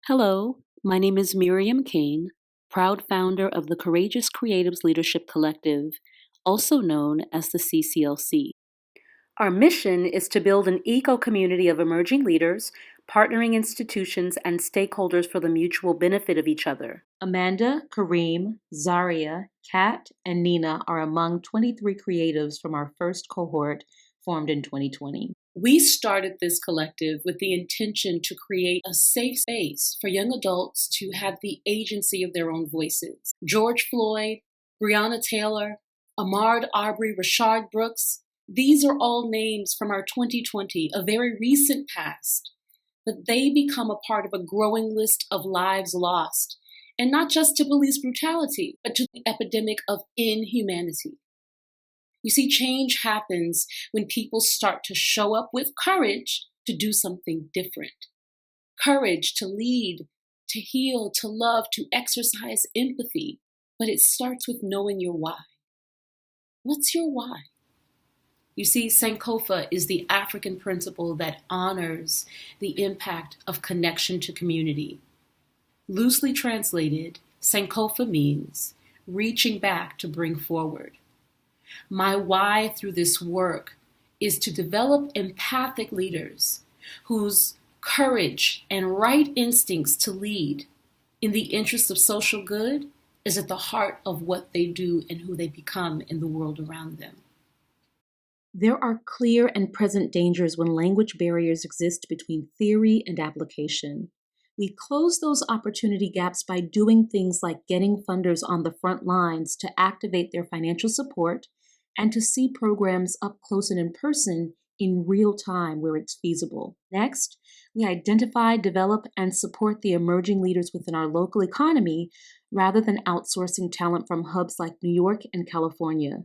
Hello, my name is Miriam Kane, proud founder of the Courageous Creatives Leadership Collective, also known as the CCLC. Our mission is to build an eco-community of emerging leaders, partnering institutions, and stakeholders for the mutual benefit of each other. Amanda, Kareem, Zaria, Kat, and Nina are among 23 creatives from our first cohort formed in 2020. We started this collective with the intention to create a safe space for young adults to have the agency of their own voices. George Floyd, Breonna Taylor, Ahmaud Arbery, Rashard Brooks, these are all names from our 2020, a very recent past, but they become a part of a growing list of lives lost, and not just to police brutality, but to the epidemic of inhumanity. You see, change happens when people start to show up with courage to do something different. Courage to lead, to heal, to love, to exercise empathy. But it starts with knowing your why. What's your why? You see, Sankofa is the African principle that honors the impact of connection to community. Loosely translated, Sankofa means reaching back to bring forward. My why through this work is to develop empathic leaders whose courage and right instincts to lead in the interest of social good is at the heart of what they do and who they become in the world around them. There are clear and present dangers when language barriers exist between theory and application. We close those opportunity gaps by doing things like getting funders on the front lines to activate their financial support and to see programs up close and in person in real time where it's feasible. Next, we identify, develop, and support the emerging leaders within our local economy rather than outsourcing talent from hubs like New York and California.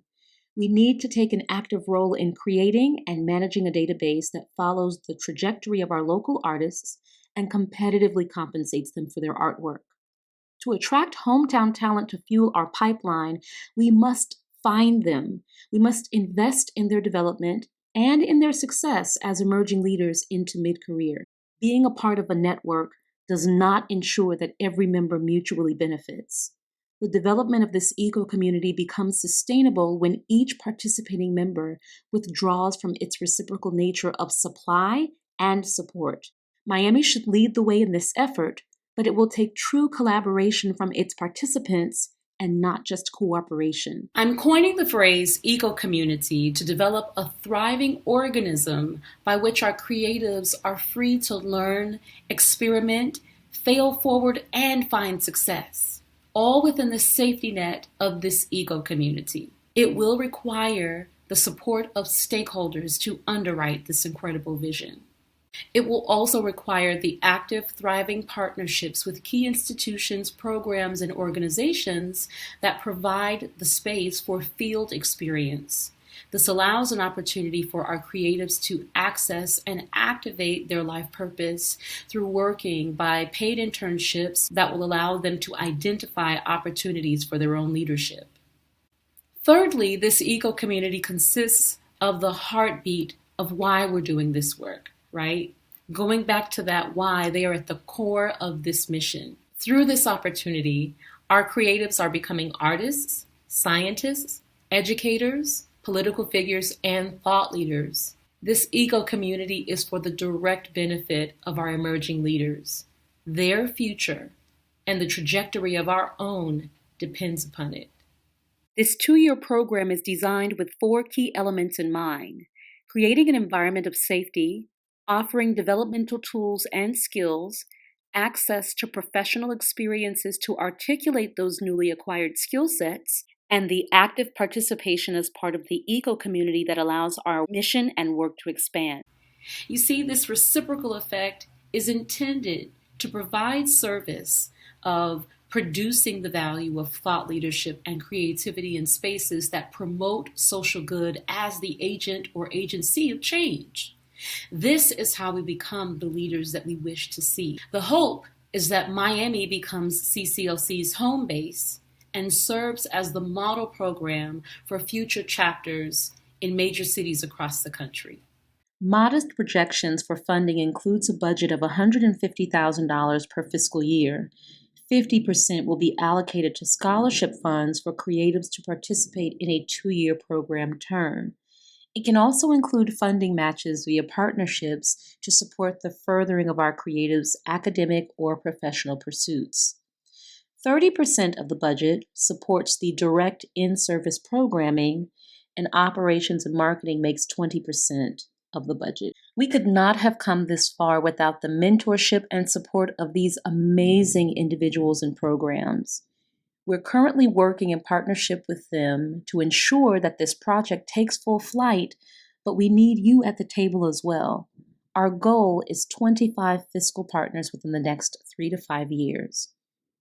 We need to take an active role in creating and managing a database that follows the trajectory of our local artists and competitively compensates them for their artwork. To attract hometown talent to fuel our pipeline, we must find them. We must invest in their development and in their success as emerging leaders into mid-career. Being a part of a network does not ensure that every member mutually benefits. The development of this eco-community becomes sustainable when each participating member withdraws from its reciprocal nature of supply and support. Miami should lead the way in this effort, but it will take true collaboration from its participants and not just cooperation. I'm coining the phrase eco-community to develop a thriving organism by which our creatives are free to learn, experiment, fail forward, and find success, all within the safety net of this eco-community. It will require the support of stakeholders to underwrite this incredible vision. It will also require the active, thriving partnerships with key institutions, programs, and organizations that provide the space for field experience. This allows an opportunity for our creatives to access and activate their life purpose through working by paid internships that will allow them to identify opportunities for their own leadership. Thirdly, this eco-community consists of the heartbeat of why we're doing this work. Right? Going back to that why, they are at the core of this mission. Through this opportunity, our creatives are becoming artists, scientists, educators, political figures, and thought leaders. This eco-community is for the direct benefit of our emerging leaders. Their future and the trajectory of our own depends upon it. This 2-year program is designed with 4 key elements in mind: creating an environment of safety, offering developmental tools and skills, access to professional experiences to articulate those newly acquired skill sets, and the active participation as part of the eco-community that allows our mission and work to expand. You see, this reciprocal effect is intended to provide service of producing the value of thought leadership and creativity in spaces that promote social good as the agent or agency of change. This is how we become the leaders that we wish to see. The hope is that Miami becomes CCLC's home base and serves as the model program for future chapters in major cities across the country. Modest projections for funding includes a budget of $150,000 per fiscal year. 50% will be allocated to scholarship funds for creatives to participate in a 2-year program term. It can also include funding matches via partnerships to support the furthering of our creatives' academic or professional pursuits. 30% of the budget supports the direct in-service programming, and operations and marketing makes 20% of the budget. We could not have come this far without the mentorship and support of these amazing individuals and programs. We're currently working in partnership with them to ensure that this project takes full flight, but we need you at the table as well. Our goal is 25 fiscal partners within the next 3 to 5 years.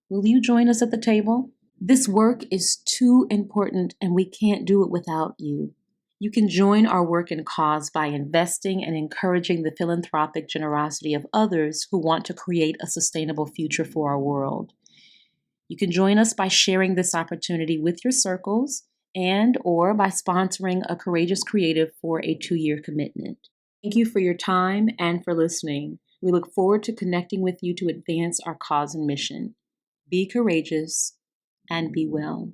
Will you join us at the table? This work is too important and we can't do it without you. You can join our work and cause by investing and encouraging the philanthropic generosity of others who want to create a sustainable future for our world. You can join us by sharing this opportunity with your circles and or by sponsoring a courageous creative for a 2-year commitment. Thank you for your time and for listening. We look forward to connecting with you to advance our cause and mission. Be courageous and be well.